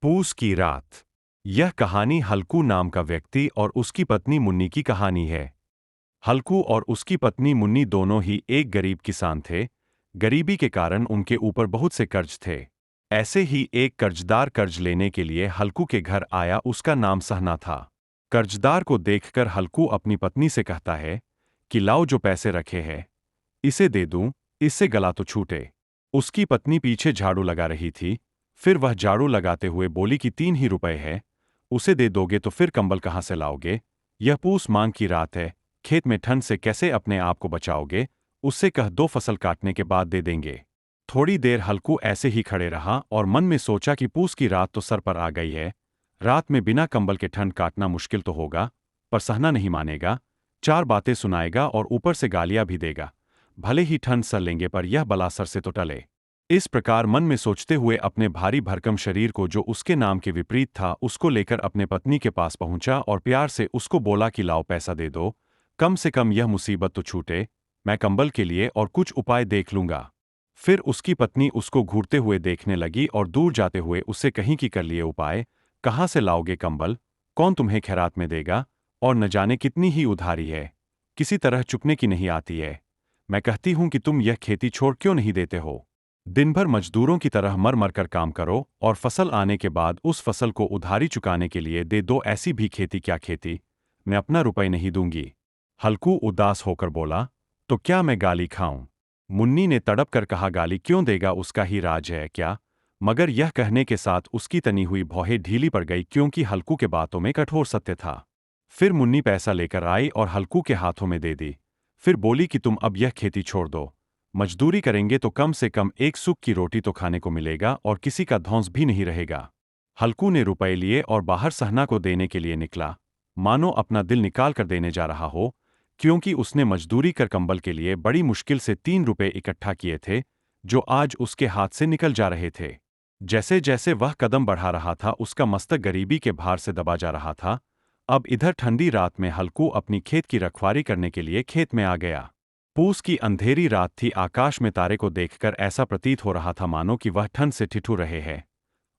पूस की रात। यह कहानी हल्कू नाम का व्यक्ति और उसकी पत्नी मुन्नी की कहानी है। हल्कू और उसकी पत्नी मुन्नी दोनों ही एक गरीब किसान थे। गरीबी के कारण उनके ऊपर बहुत से कर्ज थे। ऐसे ही एक कर्जदार कर्ज लेने के लिए हल्कू के घर आया। उसका नाम सहना था। कर्जदार को देखकर हल्कू अपनी पत्नी से कहता है कि लाओ, जो पैसे रखे हैं इसे दे दूं, इससे गला तो छूटे। उसकी पत्नी पीछे झाड़ू लगा रही थी। फिर वह झाड़ू लगाते हुए बोली कि 3 ही रुपए है, उसे दे दोगे तो फिर कंबल कहाँ से लाओगे? यह पूस मांग की रात है, खेत में ठंड से कैसे अपने आप को बचाओगे? उससे कह दो, फसल काटने के बाद दे देंगे। थोड़ी देर हल्कू ऐसे ही खड़े रहा और मन में सोचा कि पूस की रात तो सर पर आ गई है। रात में बिना कंबल के ठंड काटना मुश्किल तो होगा, पर सहना नहीं मानेगा। 4 बातें सुनाएगा और ऊपर से गालियां भी देगा। भले ही ठंड सह लेंगे, पर यह बला सर से तो टले। इस प्रकार मन में सोचते हुए अपने भारी भरकम शरीर को, जो उसके नाम के विपरीत था, उसको लेकर अपने पत्नी के पास पहुंचा और प्यार से उसको बोला कि लाओ, पैसा दे दो, कम से कम यह मुसीबत तो छूटे। मैं कंबल के लिए और कुछ उपाय देख लूंगा। फिर उसकी पत्नी उसको घूरते हुए देखने लगी और दूर जाते हुए उससे कहीं कि कर लिए उपाय। कहाँ से लाओगे कंबल? कौन तुम्हें खैरात में देगा? और न जाने कितनी ही उधारी है, किसी तरह चुकने की नहीं आती है। मैं कहती हूं कि तुम यह खेती छोड़ क्यों नहीं देते हो? दिन भर मजदूरों की तरह मर मर कर काम करो और फसल आने के बाद उस फसल को उधारी चुकाने के लिए दे दो। ऐसी भी खेती क्या खेती? मैं अपना रुपए नहीं दूंगी। हल्कू उदास होकर बोला, तो क्या मैं गाली खाऊं? मुन्नी ने तड़प कर कहा, गाली क्यों देगा, उसका ही राज है क्या? मगर यह कहने के साथ उसकी तनी हुई भौहें ढीली पड़ गई, क्योंकि हल्कू के बातों में कठोर सत्य था। फिर मुन्नी पैसा लेकर आई और हल्कू के हाथों में दे दी। फिर बोली कि तुम अब यह खेती छोड़ दो। मजदूरी करेंगे तो कम से कम एक सुख की रोटी तो खाने को मिलेगा और किसी का धौंस भी नहीं रहेगा। हल्कू ने रुपए लिए और बाहर सहना को देने के लिए निकला, मानो अपना दिल निकाल कर देने जा रहा हो, क्योंकि उसने मजदूरी कर कंबल के लिए बड़ी मुश्किल से 3 रुपए इकट्ठा किए थे, जो आज उसके हाथ से निकल जा रहे थे। जैसे जैसे वह कदम बढ़ा रहा था, उसका मस्तक गरीबी के भार से दबा जा रहा था। अब इधर ठंडी रात में हल्कू अपनी खेत की रखवारी करने के लिए खेत में आ गया। पूस की अंधेरी रात थी। आकाश में तारे को देखकर ऐसा प्रतीत हो रहा था मानो कि वह ठंड से ठिठुर रहे हैं।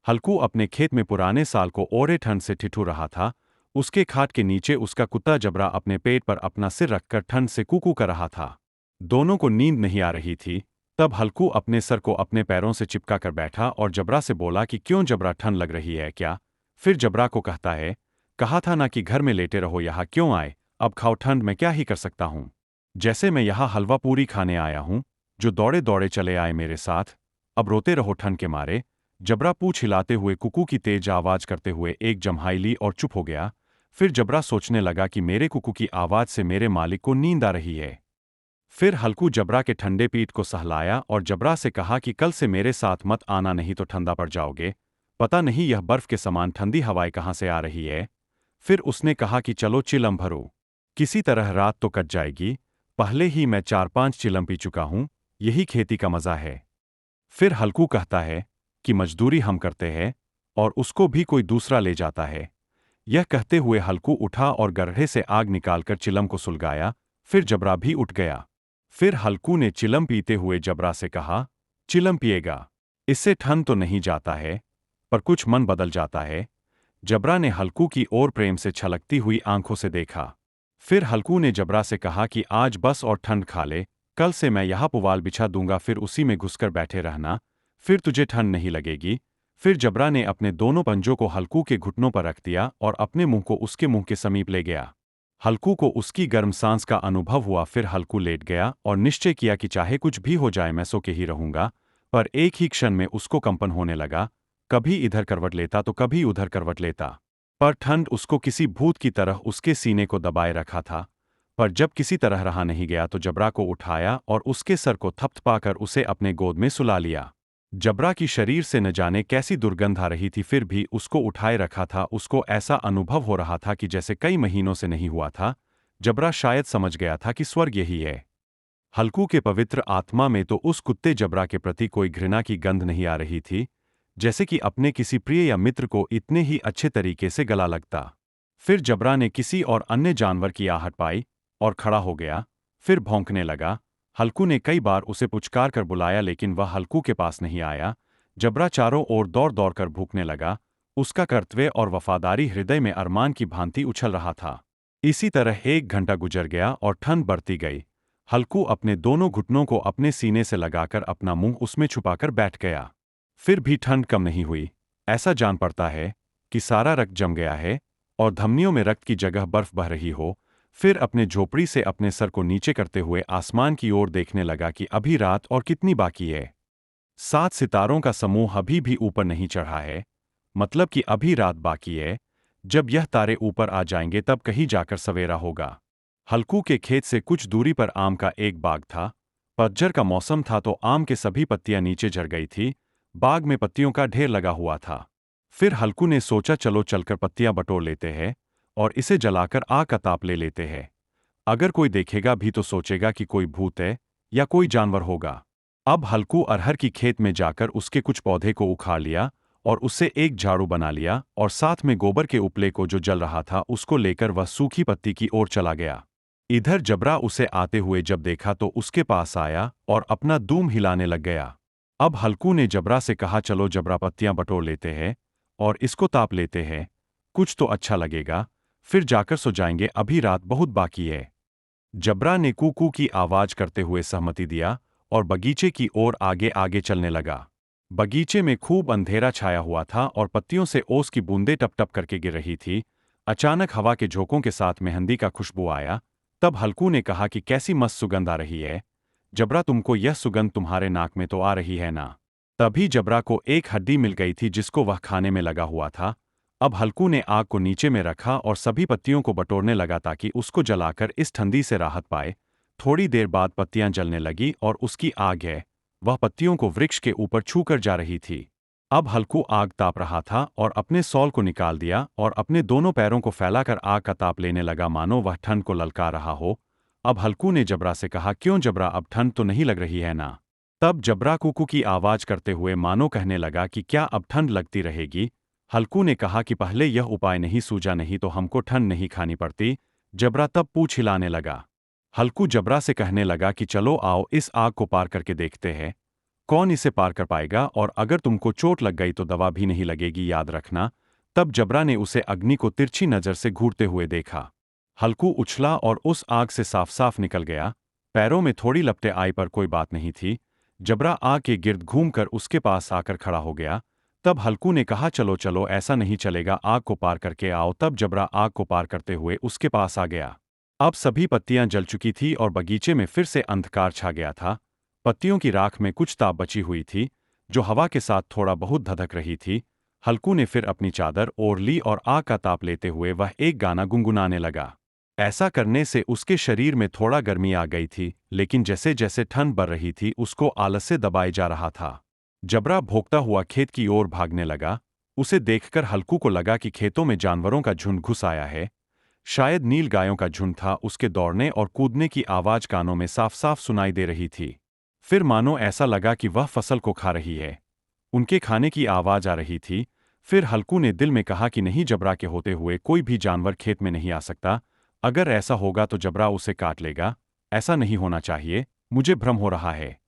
हल्कू अपने खेत में पुराने साल को ओरे ठंड से ठिठुर रहा था। उसके खाट के नीचे उसका कुत्ता जबरा अपने पेट पर अपना सिर रखकर ठंड से कूकू कर रहा था। दोनों को नींद नहीं आ रही थी। तब हल्कू अपने सर को अपने पैरों से चिपका कर बैठा और जबरा से बोला कि क्यों जबरा, ठंड लग रही है क्या? फिर जबरा को कहता है, कहा था ना कि घर में लेटे रहो, यहाँ क्यों आए? अब खाओ, ठंड में क्या ही कर सकता हूँ। जैसे मैं यहाँ हलवा पूरी खाने आया हूँ, जो दौड़े दौड़े चले आए मेरे साथ, अब रोते रहो ठंड के मारे। जबरा पूछ हिलाते हुए कुकू की तेज आवाज करते हुए एक जम्हाई ली और चुप हो गया। फिर जबरा सोचने लगा कि मेरे कुकू की आवाज से मेरे मालिक को नींद आ रही है। फिर हल्कू जबरा के ठंडे पीठ को सहलाया और जबरा से कहा कि कल से मेरे साथ मत आना, नहीं तो ठंडा पड़ जाओगे। पता नहीं यह बर्फ के समान ठंडी हवाएं कहाँ से आ रही है। फिर उसने कहा कि चलो चिलम भरो, किसी तरह रात तो कट जाएगी। पहले ही मैं 4-5 चिलम पी चुका हूं, यही खेती का मजा है। फिर हल्कू कहता है कि मजदूरी हम करते हैं और उसको भी कोई दूसरा ले जाता है। यह कहते हुए हल्कू उठा और गड्ढे से आग निकालकर चिलम को सुलगाया। फिर जबरा भी उठ गया। फिर हल्कू ने चिलम पीते हुए जबरा से कहा, चिलम पिएगा, इससे ठंड तो नहीं जाता है, पर कुछ मन बदल जाता है। जबरा ने हल्कू की ओर प्रेम से छलकती हुई आंखों से देखा। फिर हल्कू ने जबरा से कहा कि आज बस और ठंड खा ले, कल से मैं यहाँ पुवाल बिछा दूंगा, फिर उसी में घुसकर बैठे रहना, फिर तुझे ठंड नहीं लगेगी। फिर जबरा ने अपने दोनों पंजों को हल्कू के घुटनों पर रख दिया और अपने मुंह को उसके मुंह के समीप ले गया। हल्कू को उसकी गर्म सांस का अनुभव हुआ। फिर हल्कू लेट गया और निश्चय किया कि चाहे कुछ भी हो जाए मैं सो के ही रहूंगा। पर एक ही क्षण में उसको कंपन होने लगा। कभी इधर करवट लेता तो कभी उधर करवट लेता, पर ठंड उसको किसी भूत की तरह उसके सीने को दबाए रखा था। पर जब किसी तरह रहा नहीं गया तो जबरा को उठाया और उसके सर को थपथपाकर उसे अपने गोद में सुला लिया। जबरा की शरीर से न जाने कैसी दुर्गंध आ रही थी, फिर भी उसको उठाए रखा था। उसको ऐसा अनुभव हो रहा था कि जैसे कई महीनों से नहीं हुआ था। जबरा शायद समझ गया था कि स्वर्ग यही है। हल्कू के पवित्र आत्मा में तो उस कुत्ते जबरा के प्रति कोई घृणा की गंध नहीं आ रही थी, जैसे कि अपने किसी प्रिय या मित्र को इतने ही अच्छे तरीके से गला लगता। फिर जबरा ने किसी और अन्य जानवर की आहट पाई और खड़ा हो गया। फिर भौंकने लगा। हल्कू ने कई बार उसे पुचकार कर बुलाया, लेकिन वह हल्कू के पास नहीं आया। जबरा चारों ओर दौड़ दौड़ कर भूखने लगा। उसका कर्तव्य और वफादारी हृदय में अरमान की भांति उछल रहा था। इसी तरह 1 घंटा गुजर गया और ठंड बढ़ती गई। हल्कू अपने दोनों घुटनों को अपने सीने से लगाकर अपना मुंह उसमें छुपाकर बैठ गया। फिर भी ठंड कम नहीं हुई। ऐसा जान पड़ता है कि सारा रक्त जम गया है और धमनियों में रक्त की जगह बर्फ बह रही हो। फिर अपने झोपड़ी से अपने सर को नीचे करते हुए आसमान की ओर देखने लगा कि अभी रात और कितनी बाकी है। 7 सितारों का समूह अभी भी ऊपर नहीं चढ़ा है, मतलब कि अभी रात बाकी है। जब यह तारे ऊपर आ जाएंगे तब कहीं जाकर सवेरा होगा। हल्कू के खेत से कुछ दूरी पर आम का एक बाग था। पतझड़ का मौसम था तो आम के सभी पत्तियां नीचे झड़ गई थी। बाग में पत्तियों का ढेर लगा हुआ था। फिर हल्कू ने सोचा चलो चलकर पत्तियां बटोर लेते हैं और इसे जलाकर आग का ताप ले लेते हैं। अगर कोई देखेगा भी तो सोचेगा कि कोई भूत है या कोई जानवर होगा। अब हल्कू अरहर की खेत में जाकर उसके कुछ पौधे को उखाड़ लिया और उससे एक झाड़ू बना लिया और साथ में गोबर के उपले को जो जल रहा था उसको लेकर वह सूखी पत्ती की ओर चला गया। इधर जबरा उसे आते हुए जब देखा तो उसके पास आया और अपना दूम हिलाने लग गया। अब हल्कू ने जबरा से कहा चलो जबरा पत्तियां बटोर लेते हैं और इसको ताप लेते हैं, कुछ तो अच्छा लगेगा, फिर जाकर सो जाएंगे, अभी रात बहुत बाकी है। जबरा ने कू की आवाज करते हुए सहमति दिया और बगीचे की ओर आगे आगे चलने लगा। बगीचे में खूब अंधेरा छाया हुआ था और पत्तियों से ओस की बूंदें टप टप करके गिर रही थी। अचानक हवा के झोंकों के साथ मेहंदी का खुशबू आया। तब हल्कू ने कहा कि कैसी मस्त सुगंध आ रही है। जबरा तुमको यह सुगंध तुम्हारे नाक में तो आ रही है ना। तभी जबरा को एक हड्डी मिल गई थी जिसको वह खाने में लगा हुआ था। अब हल्कू ने आग को नीचे में रखा और सभी पत्तियों को बटोरने लगा ताकि उसको जलाकर इस ठंडी से राहत पाए। थोड़ी देर बाद पत्तियां जलने लगी और उसकी आग है वह पत्तियों को वृक्ष के ऊपर छूकर जा रही थी। अब हल्कू आग ताप रहा था और अपने सौल को निकाल दिया और अपने दोनों पैरों को फैलाकर आग का ताप लेने लगा मानो वह ठंड को ललका रहा हो। अब हल्कू ने जबरा से कहा क्यों जबरा, अब ठंड तो नहीं लग रही है ना। तब जबरा कुकू की आवाज करते हुए मानो कहने लगा कि क्या अब ठंड लगती रहेगी। हल्कू ने कहा कि पहले यह उपाय नहीं सूझा, नहीं तो हमको ठंड नहीं खानी पड़ती। जबरा तब पूछ हिलाने लगा। हल्कू जबरा से कहने लगा कि चलो आओ इस आग को पार करके देखते हैं कौन इसे पार कर पाएगा, और अगर तुमको चोट लग गई तो दवा भी नहीं लगेगी, याद रखना। तब जबरा ने उसे अग्नि को तिरछी नजर से घूरते हुए देखा। हल्कू उछला और उस आग से साफ साफ निकल गया। पैरों में थोड़ी लपटें आई पर कोई बात नहीं थी। जबरा आग के गिर्द घूमकर उसके पास आकर खड़ा हो गया। तब हल्कू ने कहा चलो चलो ऐसा नहीं चलेगा, आग को पार करके आओ। तब जबरा आग को पार करते हुए उसके पास आ गया। अब सभी पत्तियां जल चुकी थी और बगीचे में फिर से अंधकार छा गया था। पत्तियों की राख में कुछ ताप बची हुई थी जो हवा के साथ थोड़ा बहुत धधक रही थी। हल्कू ने फिर अपनी चादर ओढ़ ली और आग का ताप लेते हुए वह एक गाना गुनगुनाने लगा। ऐसा करने से उसके शरीर में थोड़ा गर्मी आ गई थी, लेकिन जैसे जैसे ठंड बढ़ रही थी उसको आलस से दबाए जा रहा था। जबरा भोंकता हुआ खेत की ओर भागने लगा। उसे देखकर हल्कू को लगा कि खेतों में जानवरों का झुंड घुस आया है। शायद नील गायों का झुंड था। उसके दौड़ने और कूदने की आवाज कानों में साफ साफ सुनाई दे रही थी। फिर मानो ऐसा लगा कि वह फसल को खा रही है। उनके खाने की आवाज आ रही थी। फिर हल्कू ने दिल में कहा कि नहीं, जबरा के होते हुए कोई भी जानवर खेत में नहीं आ सकता। अगर ऐसा होगा तो जबरा उसे काट लेगा। ऐसा नहीं होना चाहिए, मुझे भ्रम हो रहा है।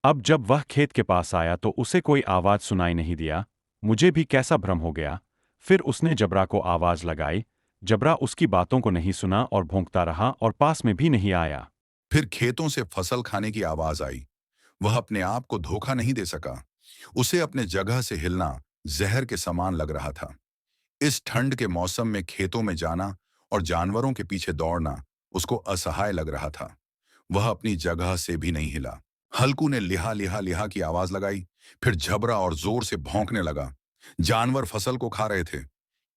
अब जब वह खेत के पास आया तो उसे कोई आवाज सुनाई नहीं दिया। मुझे भी कैसा भ्रम हो गया। फिर उसने जबरा को आवाज लगाई। जबरा उसकी बातों को नहीं सुना और भौंकता रहा और पास में भी नहीं आया। फिर खेतों से फसल खाने की आवाज आई। वह अपने आप को धोखा नहीं दे सका। उसे अपने जगह से हिलना जहर के समान लग रहा था। इस ठंड के मौसम में खेतों में जाना और जानवरों के पीछे दौड़ना उसको असहाय लग रहा था। वह अपनी जगह से भी नहीं हिला। हल्कू ने लिहा लिहा लिहा की आवाज लगाई। फिर झबरा और जोर से भौंकने लगा। जानवर फसल को खा रहे थे।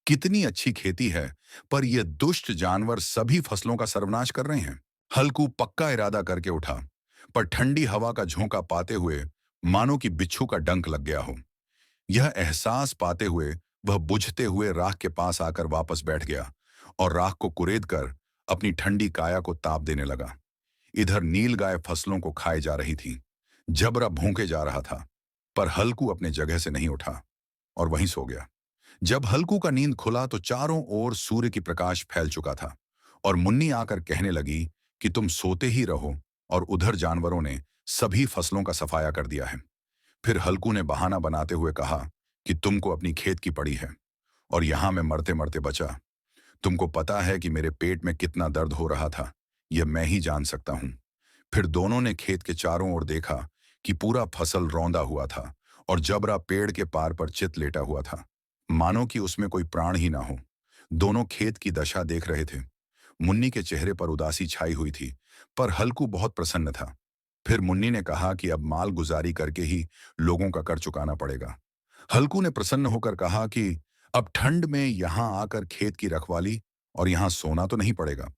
कितनी अच्छी खेती है, पर ये दुष्ट जानवर सभी फसलों का सर्वनाश कर रहे हैं। हल्कू पक्का इरादा करके उठा, पर ठंडी हवा का झोंका पाते हुए मानो कि बिच्छू का डंक लग गया हो। यह एहसास पाते हुए वह बुझते हुए राख के पास आकर वापस बैठ गया और राख को कुरेद कर अपनी ठंडी काया को ताप देने लगा। इधर नील गाय फसलों को खाए जा रही थी। जबरा भूखे जा रहा था, पर हल्कू अपने जगह से नहीं उठा और वहीं सो गया। जब हल्कू का नींद खुला तो चारों ओर सूर्य की प्रकाश फैल चुका था और मुन्नी आकर कहने लगी कि तुम सोते ही रहो, और उधर जानवरों ने सभी फसलों का सफाया कर दिया है। फिर हल्कू ने बहाना बनाते हुए कहा कि तुमको अपनी खेत की पड़ी है। और यहां मैं मरते मरते बचा। तुमको पता है कि मेरे पेट में कितना दर्द हो रहा था, यह मैं ही जान सकता हूं। फिर दोनों ने खेत के चारों ओर देखा कि पूरा फसल रौंदा हुआ था और जबरा पेड़ के पार पर चित लेटा हुआ था, मानो कि उसमें कोई प्राण ही ना हो। दोनों खेत की दशा देख रहे थे। मुन्नी के चेहरे पर उदासी छाई हुई थी, पर हल्कू बहुत प्रसन्न था। फिर मुन्नी ने कहा कि अब माल गुजारी करके ही लोगों का कर चुकाना पड़ेगा। हल्कू ने प्रसन्न होकर कहा कि अब ठंड में यहां आकर खेत की रखवाली और यहां सोना तो नहीं पड़ेगा।